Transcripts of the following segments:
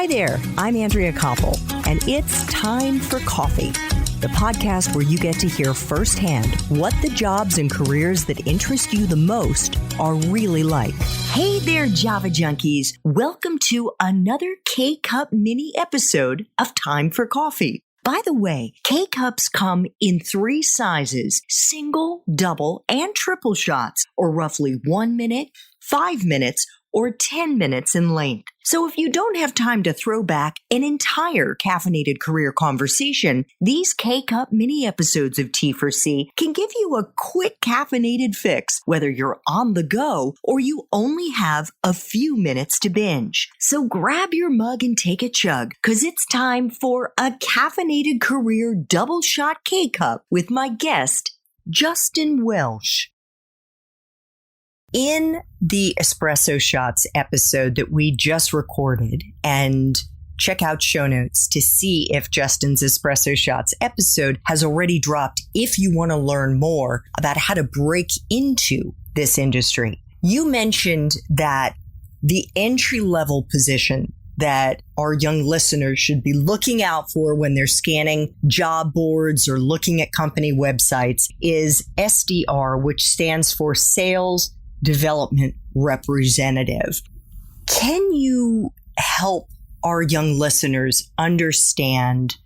Hi there, I'm Andrea Koppel, and it's time for Coffee, the podcast where you get to hear firsthand what the jobs and careers that interest you the most are really like. Hey there, Java junkies. Welcome to another K-Cup mini episode of Time for Coffee. By the way, K-Cups come in 3 sizes, single, double, and triple shots, or roughly 1 minute, 5 minutes, or 10 minutes in length. So if you don't have time to throw back an entire caffeinated career conversation, these K-Cup mini episodes of T4C can give you a quick caffeinated fix, whether you're on the go or you only have a few minutes to binge. So grab your mug and take a chug, because it's time for a caffeinated career double shot K-Cup with my guest, Justin Welsh. In the Espresso Shots episode that we just recorded, and check out show notes to see if Justin's Espresso Shots episode has already dropped if you want to learn more about how to break into this industry. You mentioned that the entry-level position that our young listeners should be looking out for when they're scanning job boards or looking at company websites is SDR, which stands for Sales Development Representative. Can you help our young listeners understand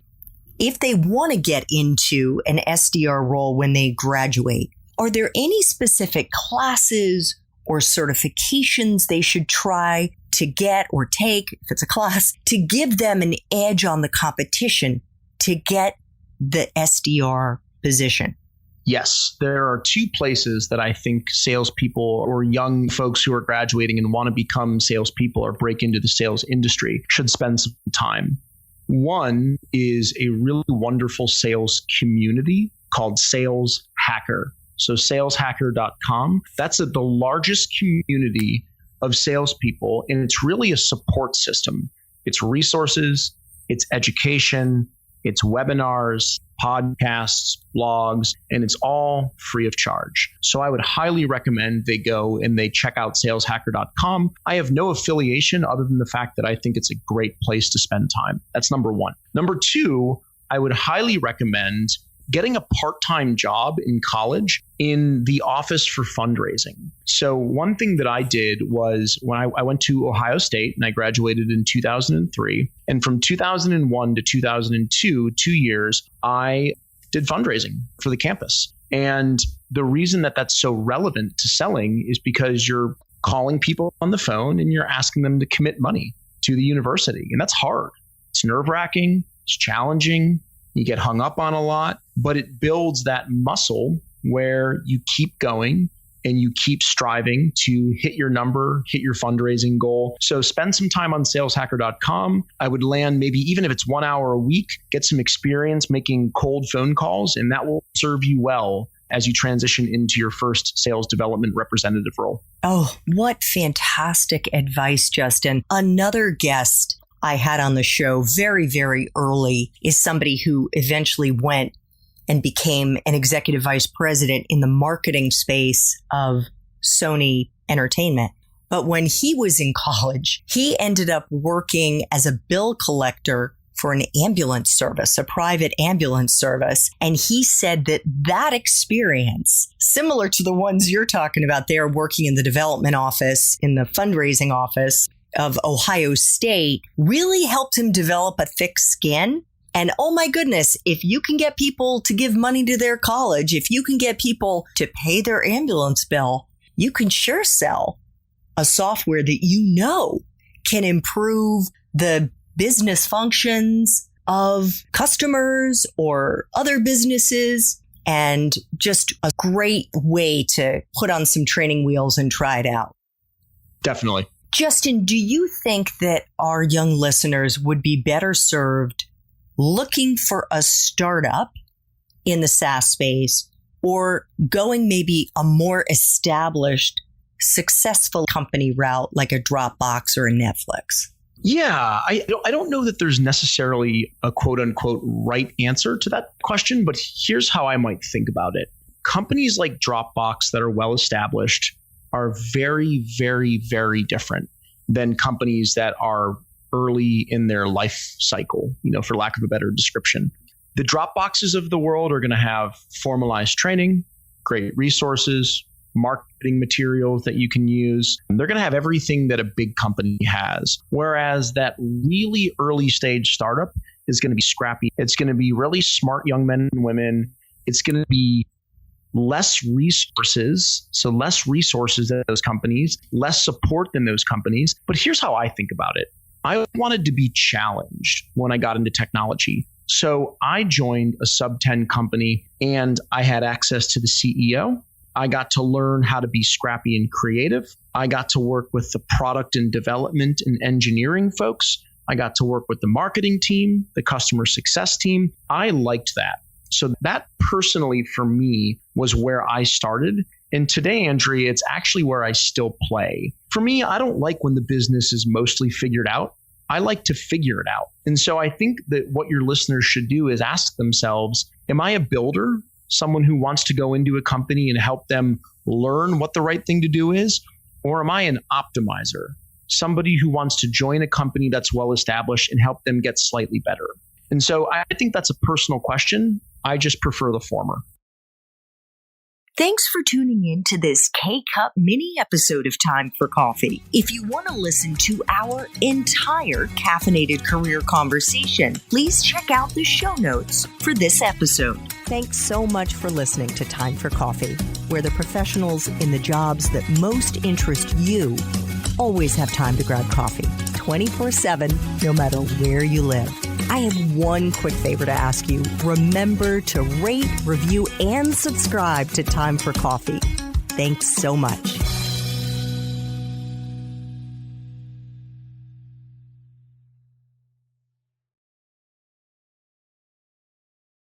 if they want to get into an SDR role when they graduate? Are there any specific classes or certifications they should try to get or take, if it's a class, to give them an edge on the competition to get the SDR position? Yes, there are 2 places that I think salespeople or young folks who are graduating and want to become salespeople or break into the sales industry should spend some time. One is a really wonderful sales community called Sales Hacker. So saleshacker.com. That's the largest community of salespeople, and it's really a support system. It's resources, it's education, it's webinars, podcasts, blogs, and it's all free of charge. So I would highly recommend they go and they check out saleshacker.com. I have no affiliation other than the fact that I think it's a great place to spend time. That's number 1. Number 2, I would highly recommend getting a part-time job in college in the office for fundraising. So one thing that I did was when I went to Ohio State and I graduated in 2003. And from 2001 to 2002, 2 years, I did fundraising for the campus. And the reason that that's so relevant to selling is because you're calling people on the phone and you're asking them to commit money to the university. And that's hard. It's nerve-wracking. It's challenging. You get hung up on a lot, but it builds that muscle where you keep going and you keep striving to hit your number, hit your fundraising goal. So spend some time on saleshacker.com. I would land maybe even if it's 1 hour a week, get some experience making cold phone calls, and that will serve you well as you transition into your first sales development representative role. Oh, what fantastic advice, Justin. Another guest I had on the show very, very early is somebody who eventually went and became an executive vice president in the marketing space of Sony Entertainment. But when he was in college, he ended up working as a bill collector for an ambulance service, a private ambulance service. And he said that that experience, similar to the ones you're talking about there, working in the development office, in the fundraising office of Ohio State, really helped him develop a thick skin. And oh my goodness, if you can get people to give money to their college, if you can get people to pay their ambulance bill, you can sure sell a software that you know can improve the business functions of customers or other businesses, and just a great way to put on some training wheels and try it out. Definitely. Justin, do you think that our young listeners would be better served looking for a startup in the SaaS space or going maybe a more established, successful company route like a Dropbox or a Netflix? Yeah, I don't know that there's necessarily a quote unquote right answer to that question, but here's how I might think about it. Companies like Dropbox that are well established are very, very, very different than companies that are early in their life cycle, for lack of a better description. The Dropboxes of the world are going to have formalized training, great resources, marketing materials that you can use. They're going to have everything that a big company has. Whereas that really early stage startup is going to be scrappy. It's going to be really smart young men and women. It's going to be less resources. So less resources than those companies, less support than those companies. But here's how I think about it. I wanted to be challenged when I got into technology. So I joined a sub 10 company and I had access to the CEO. I got to learn how to be scrappy and creative. I got to work with the product and development and engineering folks. I got to work with the marketing team, the customer success team. I liked that. So that personally for me was where I started. And today, Andrea, it's actually where I still play. For me, I don't like when the business is mostly figured out. I like to figure it out. And so I think that what your listeners should do is ask themselves, am I a builder? Someone who wants to go into a company and help them learn what the right thing to do is? Or am I an optimizer? Somebody who wants to join a company that's well established and help them get slightly better. And so I think that's a personal question. I just prefer the former. Thanks for tuning in to this K-Cup mini episode of Time for Coffee. If you want to listen to our entire caffeinated career conversation, please check out the show notes for this episode. Thanks so much for listening to Time for Coffee, where the professionals in the jobs that most interest you always have time to grab coffee 24/7, no matter where you live. I have one quick favor to ask you. Remember to rate, review, and subscribe to Time for Coffee. Thanks so much.